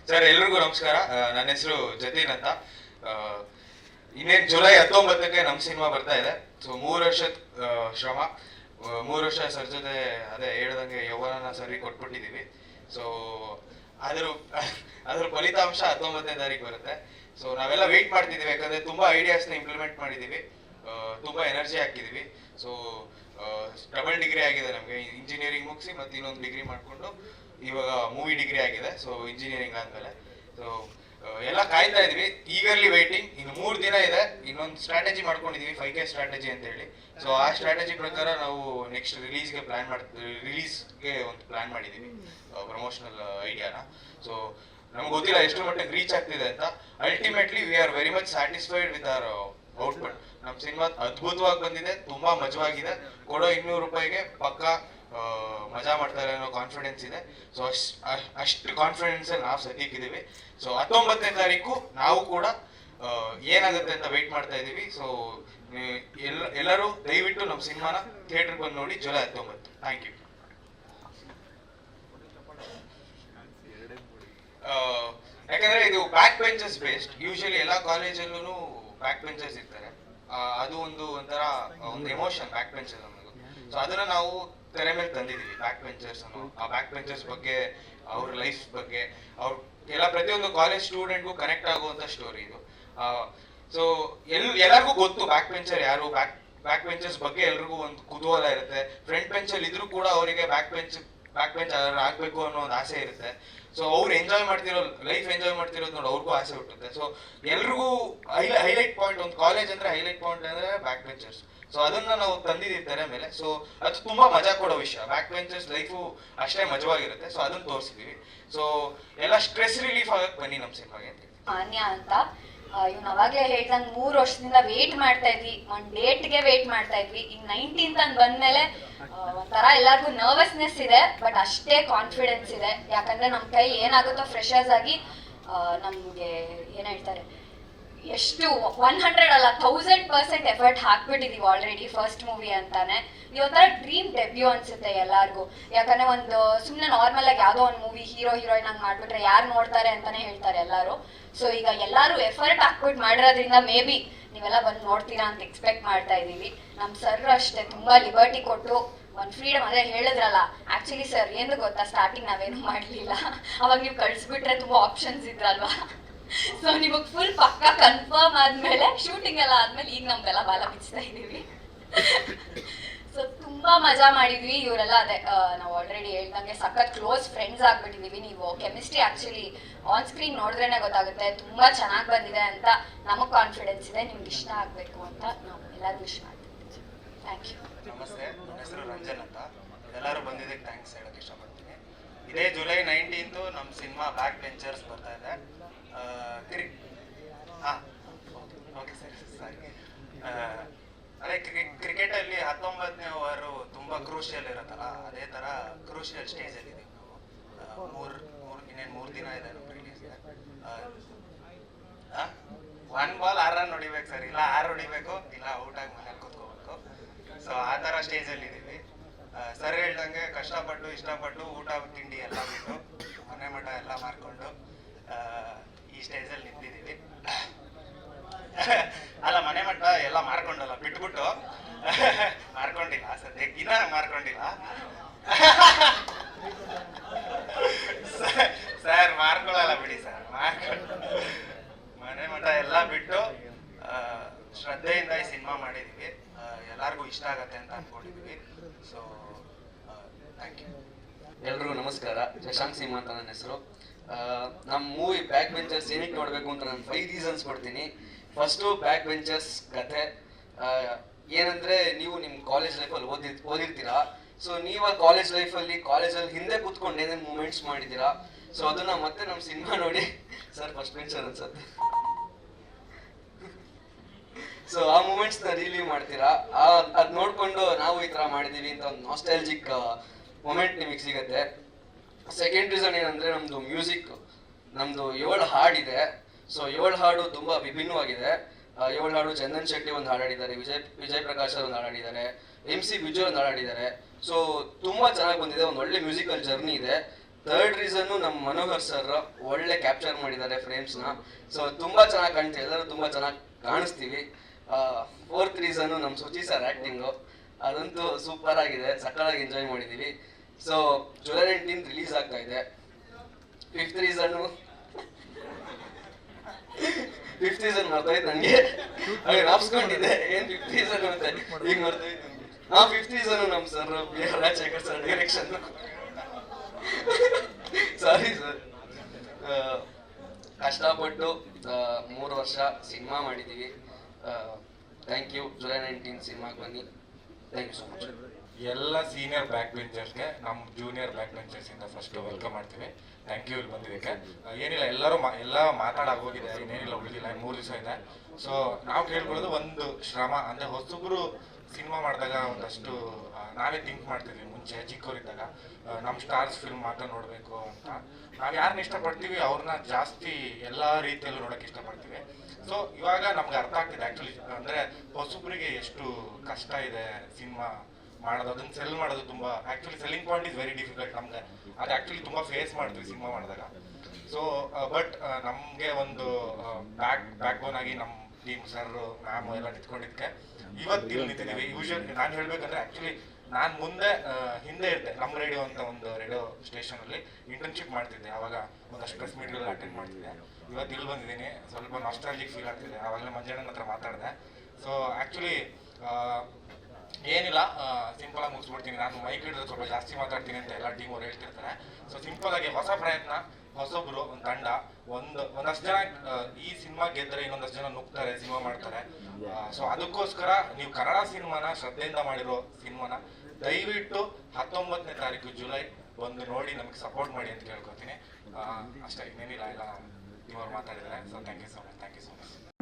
Sir ಎಲ್ರಿಗೂ ನಮಸ್ಕಾರ. ನನ್ನ ಹೆಸರು ಜತೀನ್ ಅಂತ. ಇನ್ನೇನು ಜುಲೈ 19ಕ್ಕೆ ನಮ್ಮ ಸಿನಿಮಾ ಬರ್ತಾ ಇದೆ. ಸೊ 3 ವರ್ಷದ ಶ್ರಮ, 3 ವರ್ಷ ಸರ್ ಜೊತೆ ಅದೇ ಹೇಳ್ದಂಗೆ ಯೌವನನ ಸರಿ ಕೊಟ್ಬಿಟ್ಟಿದ್ದೀವಿ. ಸೊ ಅದ್ರ ಫಲಿತಾಂಶ 19ನೇ ತಾರೀಕು ಬರುತ್ತೆ. ಸೊ ನಾವೆಲ್ಲ ವೆಯ್ಟ್ ಮಾಡ್ತಿದ್ದೀವಿ, ಯಾಕಂದರೆ ತುಂಬ ಐಡಿಯಾಸ್ನ ಇಂಪ್ಲಿಮೆಂಟ್ ಮಾಡಿದ್ದೀವಿ, ತುಂಬ ಎನರ್ಜಿ ಹಾಕಿದ್ದೀವಿ. ಸೊ ಡಬಲ್ ಡಿಗ್ರಿ ಆಗಿದೆ ನಮಗೆ, ಇಂಜಿನಿಯರಿಂಗ್ ಮುಗಿಸಿ ಮತ್ತು ಇನ್ನೊಂದು ಡಿಗ್ರಿ ಮಾಡಿಕೊಂಡು ಇವಾಗ ಮೂವಿ ಡಿಗ್ರಿ ಆಗಿದೆ. ಸೊ ಇಂಜಿನಿಯರಿಂಗ್ ಆದಮೇಲೆ ಸೊ ಎಲ್ಲ ಕಾಯ್ತಾ ಇದೀವಿ, ಈಗರ್ಲಿ ವೇಟಿಂಗ್. ಇನ್ನು 3 ದಿನ ಇದೆ, ಇನ್ನೊಂದು ಸ್ಟ್ರಾಟಜಿ ಮಾಡ್ಕೊಂಡಿದೀವಿ, 5K ಸ್ಟ್ರಾಟಜಿ ಅಂತ ಹೇಳಿ. ಸೊ ಆ ಸ್ಟ್ರಾಟಜಿ ಪ್ರಕಾರ ನಾವು ನೆಕ್ಸ್ಟ್ ರಿಲೀಸ್ಗೆ ಒಂದು ಪ್ಲಾನ್ ಮಾಡಿದ್ದೀವಿ, ಪ್ರಮೋಷನಲ್ ಐಡಿಯಾನ. ಸೊ ನಮ್ಗೆ ಗೊತ್ತಿಲ್ಲ ಎಷ್ಟು ಮಟ್ಟಿಗೆ ರೀಚ್ ಆಗ್ತಿದೆ ಅಂತ. Ultimately we are very much satisfied with our output. ನಮ್ಮ ಸಿನಿಮಾ ಅದ್ಭುತವಾಗಿ ಬಂದಿದೆ, ತುಂಬಾ ಮಜವಾಗಿದೆ. ಕೊಡೋ 200 ರೂಪಾಯಿಗೆ ಪಕ್ಕ ಮಜಾ ಮಾಡ್ತಾರೆ ಅನ್ನೋ ಕಾನ್ಫಿಡೆನ್ಸ್ ಇದೆ. ಸೊ ಅಷ್ಟು ಕಾನ್ಫಿಡೆನ್ಸ್ ನಾವು ಸದ್ಯಕ್ಕಿದ್ದೀವಿ. ಸೊ 19ನೇ ತಾರೀಕು ನಾವು ಕೂಡ ಏನಾಗುತ್ತೆ ಅಂತ ವೆಯ್ಟ್ ಮಾಡ್ತಾ ಇದ್ದೀವಿ. ಸೊ ಎಲ್ಲರೂ ದಯವಿಟ್ಟು ನಮ್ಮ ಸಿನಿಮಾನ ಥಿಯೇಟರ್ ಬಂದು ನೋಡಿ, ಜುಲೈ 19. Thank you. ಯಾಕಂದ್ರೆ ಇದು ಬ್ಯಾಕ್ ಬೆಂಚರ್ಸ್ ಬೇಸ್ಡ್. ಯೂಶಲಿ ಎಲ್ಲ ಕಾಲೇಜಲ್ಲೂ ಬ್ಯಾಕ್ ಬೆಂಚರ್ಸ್ ಇರ್ತಾರೆ. ಅದು ಒಂಥರ ಒಂದು ಎಮೋಷನ್ ಬ್ಯಾಕ್ ಬೆಂಚರ್ಸ್ ಅನ್ನೋದು. ಸೊ ಅದನ್ನ ನಾವು ತೆರೆ ಮೇಲೆ ತಂದಿದ್ದೀವಿ, ಬ್ಯಾಕ್ ಬೆಂಚರ್ಸ್ ಅನ್ನೋ. ಆ ಬ್ಯಾಕ್ ಬೆಂಚರ್ಸ್ ಬಗ್ಗೆ, ಅವ್ರ ಲೈಫ್ ಬಗ್ಗೆ, ಎಲ್ಲ ಪ್ರತಿಯೊಂದು ಕಾಲೇಜ್ ಸ್ಟೂಡೆಂಟ್ಗೂ ಕನೆಕ್ಟ್ ಆಗುವಂತ ಸ್ಟೋರಿ ಇದು. ಸೊ ಎಲ್ಲರಿಗೂ ಗೊತ್ತು ಬ್ಯಾಕ್ ಬೆಂಚರ್ ಯಾರು, ಬ್ಯಾಕ್ ಬೆಂಚರ್ಸ್ ಬಗ್ಗೆ ಎಲ್ರಿಗೂ ಒಂದು ಕುತೂಹಲ ಇರುತ್ತೆ. ಫ್ರಂಟ್ ಬೆಂಚಲ್ಲಿ ಇದ್ರೂ ಕೂಡ ಅವರಿಗೆ ಬ್ಯಾಕ್ ಬೆಂಚ್ ಆಗ್ಬೇಕು ಅನ್ನೋ ಒಂದು ಆಸೆ ಇರುತ್ತೆ. ಸೊ ಅವ್ರು ಲೈಫ್ ಎಂಜಾಯ್ ಮಾಡ್ತಿರೋದು ನೋಡಿ ಅವ್ರಿಗೂ ಆಸೆ ಹುಟ್ಟುತ್ತೆ. ಸೊ ಎಲ್ರಿಗೂ ಹೈಲೈಟ್ ಪಾಯಿಂಟ್, ಒಂದು ಕಾಲೇಜ್ ಅಂದ್ರೆ ಹೈಲೈಟ್ ಪಾಯಿಂಟ್ ಅಂದ್ರೆ ಬ್ಯಾಕ್ ಬೆಂಚರ್ಸ್. ಸೊ ಅದನ್ನ ನಾವು ತಂದಿದ್ದೀವಿ ತೆರೆ ಮೇಲೆ. ಸೊ ಅದು ತುಂಬಾ ಮಜಾ ಕೊಡೋ ವಿಷಯ. ಬ್ಯಾಕ್ ಬೆಂಚರ್ಸ್ ಲೈಫು ಅಷ್ಟೇ ಮಜವಾಗಿರುತ್ತೆ. ಸೊ ಅದನ್ನ ತೋರಿಸಿದೀವಿ. ಸೊ ಎಲ್ಲ ಸ್ಟ್ರೆಸ್ ರಿಲೀಫ್ ಆಗಕ್ಕೆ ಬನ್ನಿ ನಮ್ಮ ಸಿನಿಮಾಗೆ ಅಂತ. ಮಾನ್ಯ ಅಂತ ಇವ್ನು ಅವಾಗ್ಲೇ ಹೇಳ್ದಂಗೆ 3 ವರ್ಷದಿಂದ ವೇಟ್ ಮಾಡ್ತಾ ಇದ್ವಿ, ಒಂದ್ ಡೇಟ್ಗೆ ವೇಟ್ ಮಾಡ್ತಾ ಇದ್ವಿ. ಈಗ 19th ಅಂತ ಬಂದ್ಮೇಲೆ ಒಂಥರ ಎಲ್ಲರಿಗೂ ನರ್ವಸ್ನೆಸ್ ಇದೆ, ಬಟ್ ಅಷ್ಟೇ ಕಾನ್ಫಿಡೆನ್ಸ್ ಇದೆ. ಯಾಕಂದ್ರೆ ನಮ್ಮ ಕೈ ಏನಾಗುತ್ತೋ ಫ್ರೆಶರ್ಸ್ ಆಗಿ ನಮ್ಗೆ ಏನ್ ಹೇಳ್ತಾರೆ, ಎಷ್ಟು 100 ಅಲ್ಲ 1000% ಎಫರ್ಟ್ ಹಾಕ್ಬಿಟ್ಟಿದೀವಿ ಆಲ್ರೆಡಿ ಫಸ್ಟ್ ಮೂವಿ ಅಂತಾನೆ. ಇವತ್ತರ ಡ್ರೀಮ್ ಡೆಬ್ಯೂ ಅನ್ಸುತ್ತೆ ಎಲ್ಲಾರ್ಗು. ಯಾಕಂದ್ರೆ ಒಂದು ಸುಮ್ನೆ ನಾರ್ಮಲ್ ಆಗಿ ಯಾವ್ದೋ ಒಂದು ಮೂವಿ ಹೀರೋ ಹೀರೋಯಿನ್ ಆಗಿ ಮಾಡ್ಬಿಟ್ರೆ ಯಾರು ನೋಡ್ತಾರೆ ಅಂತಾನೆ ಹೇಳ್ತಾರೆ ಎಲ್ಲಾರು. ಸೊ ಈಗ ಎಲ್ಲಾರು ಎಫರ್ಟ್ ಹಾಕ್ಬಿಟ್ಟು ಮಾಡಿರೋದ್ರಿಂದ ಮೇ ಬಿ ನೀವೆಲ್ಲ ಬಂದು ನೋಡ್ತೀರಾ ಅಂತ ಎಕ್ಸ್ಪೆಕ್ಟ್ ಮಾಡ್ತಾ ಇದೀವಿ. ನಮ್ ಸರ್ ಅಷ್ಟೇ ತುಂಬಾ ಲಿಬರ್ಟಿ ಕೊಟ್ಟು ಒಂದು ಫ್ರೀಡಮ್. ಅದೇ ಹೇಳಿದ್ರಲ್ಲ, ಆಕ್ಚುಲಿ ಸರ್ ಏನು ಗೊತ್ತಾ, ಸ್ಟಾರ್ಟಿಂಗ್ ನಾವೇನು ಮಾಡ್ಲಿಲ್ಲ, ಅವಾಗ ನೀವು ಕಳ್ಸಿಬಿಟ್ರೆ ತುಂಬಾ ಆಪ್ಷನ್ಸ್ ಇದ್ರಲ್ವಾ. ಸೊ ನಿಮಗೆ ಫುಲ್ ಪಕ್ಕ ಕನ್ಫರ್ಮ್ ಆದ್ಮೇಲೆ, ಶೂಟಿಂಗ್ ಎಲ್ಲ ಆದ್ಮೇಲೆ ಈಗ ನಮ್ದೆಲ್ಲ ಬಾಲ ಬಿಚ್ತಾ ಇದೀವಿ. ಸೊ ತುಂಬಾ ಮಜಾ ಮಾಡಿದ್ವಿ. ಇವರೆಲ್ಲ ಅದೇ ನಾವು ಆಲ್ರೆಡಿ ಹೇಳ್ದಂಗೆ ಸಖತ್ ಕ್ಲೋಸ್ ಫ್ರೆಂಡ್ಸ್ ಆಗ್ಬಿಟ್ಟಿದೀವಿ. ನೀವು ಕೆಮಿಸ್ಟ್ರಿ ಆಕ್ಚುಲಿ ಆನ್ ಸ್ಕ್ರೀನ್ ನೋಡಿದ್ರೇನೆ ಗೊತ್ತಾಗುತ್ತೆ, ತುಂಬಾ ಚೆನ್ನಾಗಿ ಬಂದಿದೆ ಅಂತ ನಮಗ್ ಕಾನ್ಫಿಡೆನ್ಸ್ ಇದೆ. ನಿಮ್ಗೆ ಇಷ್ಟ ಆಗ್ಬೇಕು ಅಂತ ನಾವು ಎಲ್ಲರೂ ವಿಶ್ ಮಾಡ್ತಿದ್ದೀವಿ. Thank you. ನಮಸ್ತೆ, ನನ್ನ ಹೆಸರು ರಂಜನ್ ಅಂತ. ಎಲ್ಲರೂ ಬಂದಿದ್ದಕ್ಕೆ ಥ್ಯಾಂಕ್ಸ್ ಹೇಳಕ್ ಇಷ್ಟಪಡ್ತೀನಿ. ಇದೇ ಜುಲೈ 19 ನಮ್ಮ ಸಿನಿಮಾ ಬ್ಯಾಕ್ ಬೆಂಚರ್ಸ್ ಬರ್ತಾ ಇದೆ. ಓಕೆ ಸರಿ. ಅದೇ ಕ್ರಿಕೆಟಲ್ಲಿ 19ನೇ ಓವರು ತುಂಬಾ ಕ್ರೂಷಿಯಲ್ ಇರುತ್ತಲ್ಲ, ಅದೇ ತರ ಕ್ರೂಷಿಯಲ್ ಸ್ಟೇಜ್ ಅಲ್ಲಿ ಇದೀವಿ ನಾವು. ಇನ್ನೇನು 3 ದಿನ ಇದೆ ನಮ್ಮ ರಿಲೀಸ್ಗೆ. 1 ಬಾಲ್ 6 ರನ್ ಹೊಡಿಬೇಕು ಸರ್, ಇಲ್ಲ 6 ಹೊಡಿಬೇಕು, ಇಲ್ಲ ಔಟ್ ಆಗಿ ಮನೇಲಿ ಕೂತ್ಕೋಬೇಕು. ಸೊ ಆ ತರ ಸ್ಟೇಜ್ ಅಲ್ಲಿ ಇದೀವಿ. ಸರ್ ಹೇಳ್ದಂಗೆ ಕಷ್ಟಪಟ್ಟು ಇಷ್ಟಪಟ್ಟು ಊಟ ತಿಂಡಿ ಎಲ್ಲ ಬಿಟ್ಟು ಮನೆ ಮಠ ಎಲ್ಲ ಮಾರ್ಕೊಂಡು ಈ ಸ್ಟೇಜ್ ಅಲ್ಲಿ ನಿಂತಿದ್ದೀವಿ. ಅಲ್ಲ, ಮನೆ ಮಠ ಎಲ್ಲ ಮಾರ್ಕೊಂಡಲ್ಲ, ಬಿಟ್ಬಿಟ್ಟು ಮಾರ್ಕೊಂಡಿಲ್ಲ ಸದ್ಯಕ್ಕೆ, ಇನ್ನ ಮಾರ್ಕೊಂಡಿಲ್ಲ ಸರ್, ಮಾರ್ಕೊಳ್ಳಲ್ಲ ಬಿಡಿ ಸರ್. ಮನೆ ಮಠ ಎಲ್ಲ ಬಿಟ್ಟು ಶ್ರದ್ಧೆಯಿಂದ ಈ ಸಿನಿಮಾ ಮಾಡಿದೀವಿ. ಎಲ್ಲರಿಗೂ ಇಷ್ಟ ಆಗತ್ತೆ ಅಂತ ಅನ್ಕೊಂಡಿದೀವಿ. So thank you. ಎಲ್ರಿಗೂ ನಮಸ್ಕಾರ. ಶಶಾಂಕ್ ಸಿಂಹ ಅಂತ ನನ್ನ ಹೆಸರು. ನಮ್ಮ ಮೂವಿ ಬ್ಯಾಕ್ ಬೆಂಚರ್ಸ್ ಏನಕ್ಕೆ ನೋಡಬೇಕು ಅಂತ ನಾನು 5 ರೀಸನ್ಸ್ ಕೊಡ್ತೀನಿ. ಫಸ್ಟು, ಬ್ಯಾಕ್ ಬೆಂಚರ್ಸ್ ಕತೆ ಏನಂದ್ರೆ, ನೀವು ನಿಮ್ಮ ಕಾಲೇಜ್ ಲೈಫಲ್ಲಿ ಓದಿರ್ತೀರಾ. ಸೊ ನೀವು ಆ ಕಾಲೇಜಲ್ಲಿ ಹಿಂದೆ ಕೂತ್ಕೊಂಡು ಏನೇನು ಮೂಮೆಂಟ್ಸ್ ಮಾಡಿದ್ದೀರಾ. ಸೊ ಅದನ್ನ ಮತ್ತೆ ನಮ್ಮ ಸಿನಿಮಾ ನೋಡಿ, ಸರ್ ಫಸ್ಟ್ ಬೆಂಚರ್ ಅನ್ಸುತ್ತೆ, ಸೊ ಆ ಮೂಮೆಂಟ್ಸ್ನ ರಿಲೀವ್ ಮಾಡ್ತೀರಾ. ಅದು ನೋಡ್ಕೊಂಡು ನಾವು ಈ ಥರ ಮಾಡಿದ್ದೀವಿ ಅಂತ ಒಂದು ನಾಸ್ಟಾಲಜಿಕ್ ಮೊಮೆಂಟ್ ನಿಮಗೆ ಸಿಗುತ್ತೆ. ಸೆಕೆಂಡ್ ರೀಸನ್ ಏನಂದ್ರೆ, ನಮ್ದು ಮ್ಯೂಸಿಕ್, ನಮ್ದು 7 ಹಾಡಿದೆ. ಸೊ 7 ಹಾಡು ತುಂಬಾ ವಿಭಿನ್ನವಾಗಿದೆ. 7 ಹಾಡು ಚಂದನ್ ಶೆಟ್ಟಿ ಒಂದು ಹಾಡಾಡಿದ್ದಾರೆ, ವಿಜಯ್ ಪ್ರಕಾಶ್ ಅವರು ಒಂದು ಹಾಡಾಡಿದ್ದಾರೆ, MC ವಿಜಯ್ ಒಂದು ಹಾಡಾಡಿದ್ದಾರೆ. ಸೊ ತುಂಬಾ ಚೆನ್ನಾಗಿ ಬಂದಿದೆ, ಒಂದು ಒಳ್ಳೆ ಮ್ಯೂಸಿಕಲ್ ಜರ್ನಿ ಇದೆ. ಥರ್ಡ್ ರೀಸನ್ನು ನಮ್ಮ ಮನೋಹರ್ ಸರ್ ಒಳ್ಳೆ ಕ್ಯಾಪ್ಚರ್ ಮಾಡಿದ್ದಾರೆ ಫ್ರೇಮ್ಸ್ನ. ಸೊ ತುಂಬಾ ಚೆನ್ನಾಗಿ ಕಾಣ್ತೀವಿ, ಎಲ್ಲರೂ ತುಂಬಾ ಚೆನ್ನಾಗಿ ಕಾಣಿಸ್ತೀವಿ. ಫೋರ್ತ್ ರೀಸನ್ನು ನಮ್ಮ ಸುಚಿ ಸರ್ ಆ್ಯಕ್ಟಿಂಗು, ಅದಂತೂ ಸೂಪರ್ ಆಗಿದೆ, ಸಕ್ಕತ್ತಾಗಿ ಎಂಜಾಯ್ ಮಾಡಿದ್ದೀವಿ. ಸೊ ಜುಲೈ 19 ರಿಲೀಸ್ ಆಗ್ತಾ ಇದೆ. ಫಿಫ್ತ್ ರೀಸನ್ನು ಮರ್ತೋಯ್ತು ನನಗೆ, ನಾಪ್ಸ್ಕೊಂಡಿದ್ದೆ ಏನು ಫಿಫ್ತ್ ರೀಸನ್ ಅಂತ ಈಗ ಮರ್ತೋಯ್ತು. ಫಿಫ್ತ್ ರೀಸನ್ನು ನಮ್ಮ sir B R Rajashekar sir direction. Sorry sir. ಕಷ್ಟಪಟ್ಟು 3 ವರ್ಷ ಸಿನಿಮಾ ಮಾಡಿದ್ದೀವಿ. Thank you. ಜುಲೈ 19 ಸಿನಿಮಾಗೆ ಬನ್ನಿ. Thank you so much. ಎಲ್ಲ ಸೀನಿಯರ್ ಬ್ಯಾಕ್ ಬೆಂಚರ್ಸ್ಗೆ ನಮ್ಮ ಜೂನಿಯರ್ ಬ್ಯಾಕ್ ಬೆಂಚರ್ಸ್ ಇಂದ ಫಸ್ಟ್ ವೆಲ್ಕಮ್ ಮಾಡ್ತೀವಿ. ಥ್ಯಾಂಕ್ ಯು ಇಲ್ಲಿ ಬಂದಿದ್ದಕ್ಕೆ. ಏನಿಲ್ಲ, ಎಲ್ಲರೂ ಎಲ್ಲ ಮಾತಾಡಾಗೋಗಿದೆ, ಇನ್ನೇನಿಲ್ಲ ಉಳಿದಿಲ್ಲ, 3 ದಿವಸ ಇದೆ. ಸೊ ನಾವು ಕೇಳ್ಕೊಳ್ಳೋದು ಒಂದು ಶ್ರಮ ಅಂದರೆ ಹೊಸಬ್ರು ಸಿನಿಮಾ ಮಾಡಿದಾಗ ಒಂದಷ್ಟು ನಾವೇ ಥಿಂಕ್ ಮಾಡ್ತಿದ್ವಿ ಮುಂಚೆ ಚಿಕ್ಕವರಿದ್ದಾಗ, ನಮ್ಮ ಸ್ಟಾರ್ಸ್ ಫಿಲ್ಮ್ ಮಾತ್ರ ನೋಡಬೇಕು ಅಂತ. ನಾವು ಯಾರನ್ನ ಇಷ್ಟಪಡ್ತೀವಿ ಅವ್ರನ್ನ ಜಾಸ್ತಿ ಎಲ್ಲ ರೀತಿಯಲ್ಲೂ ನೋಡೋಕೆ ಇಷ್ಟಪಡ್ತೀವಿ. ಸೊ ಇವಾಗ ನಮ್ಗೆ ಅರ್ಥ ಆಗ್ತಿದೆ ಆ್ಯಕ್ಚುಲಿ, ಅಂದರೆ ಹೊಸಬ್ರಿಗೆ ಎಷ್ಟು ಕಷ್ಟ ಇದೆ ಸಿನಿಮಾ ಮಾಡೋದು, ಅದನ್ನ ಸೆಲ್ ಮಾಡೋದು ತುಂಬ. Actually selling point is very difficult ನಮ್ಗೆ, ಅದು ಆ್ಯಕ್ಚುಲಿ ತುಂಬ ಫೇಸ್ ಮಾಡ್ತೀವಿ ಸಿನಿಮಾ ಮಾಡಿದಾಗ. ಸೊ ಬಟ್ ನಮಗೆ ಒಂದು ಬ್ಯಾಕ್ ಬೋನ್ ಆಗಿ ನಮ್ಮ ಟೀಮ್ ಸರ್ ಮ್ಯಾಮ್ ಎಲ್ಲ ನಿಂತ್ಕೊಂಡಿದ್ದಕ್ಕೆ ಇವತ್ತು ಇಲ್ಲಿ ನಿಂತಿದ್ದೀವಿ. ಯೂಶಲಿ ನಾನು ಹೇಳ್ಬೇಕಂದ್ರೆ ಆ್ಯಕ್ಚುಲಿ ನಾನು ಹಿಂದೆ ಇದ್ದೆ, ನಮ್ಮ ರೇಡಿಯೋ ಅಂತ ಒಂದು ರೇಡಿಯೋ ಸ್ಟೇಷನಲ್ಲಿ ಇಂಟರ್ನ್ಶಿಪ್ ಮಾಡ್ತಿದ್ದೆ. ಆವಾಗ ಒಂದಷ್ಟು ಪ್ರೆಸ್ ಮೀಟ್ಗಳು ಅಟೆಂಡ್ ಮಾಡ್ತಿದ್ದೆ. ಇವತ್ತು ಇಲ್ಲಿ ಬಂದಿದ್ದೀನಿ, ಸ್ವಲ್ಪ ನಾಸ್ಟಾಲಜಿಕ್ ಫೀಲ್ ಆಗ್ತಿದೆ. ಆವಾಗಲೇ ಮಂಜಣ್ಣನ ಹತ್ರ ಮಾತಾಡಿದೆ. ಸೊ ಆ್ಯಕ್ಚುಲಿ ಏನಿಲ್ಲ, ಸಿಂಪಲ್ ಆಗಿ ಮುಗಿಸ್ಬಿಡ್ತೀನಿ. ನಾನು ಮೈಕ್ ಹಿಡಿದ್ರೆ ಸ್ವಲ್ಪ ಜಾಸ್ತಿ ಮಾತಾಡ್ತೀನಿ ಅಂತ ಎಲ್ಲ ಟೀಮ್ ಅವ್ರು ಹೇಳ್ತಿರ್ತಾರೆ. ಸೊ ಸಿಂಪಲ್ ಆಗಿ ಹೊಸ ಪ್ರಯತ್ನ, ಹೊಸೊಬ್ರು, ಒಂದು ತಂಡ, ಒಂದಷ್ಟು ಜನ ಈ ಸಿನಿಮಾ ಗೆದ್ದರೆ ಇನ್ನೊಂದಷ್ಟು ಜನ ನುಗ್ತಾರೆ, ಸಿನಿಮಾ ಮಾಡ್ತಾರೆ. ಸೊ ಅದಕ್ಕೋಸ್ಕರ ನೀವು ಕನ್ನಡ ಸಿನಿಮಾನ ಶ್ರದ್ಧೆಯಿಂದ ಮಾಡಿರೋ ಸಿನಿಮಾನ ದಯವಿಟ್ಟು 19ನೇ ತಾರೀಕು ಜುಲೈ ಬಂದು ನೋಡಿ ನಮಗೆ ಸಪೋರ್ಟ್ ಮಾಡಿ ಅಂತ ಕೇಳ್ಕೊತೀನಿ. ಅಷ್ಟೇ, ಇನ್ನೇನಿಲ್ಲ, ಎಲ್ಲ ಟೀಮ್ ಅವ್ರು ಮಾತಾಡಿದ್ದಾರೆ. So thank you so much.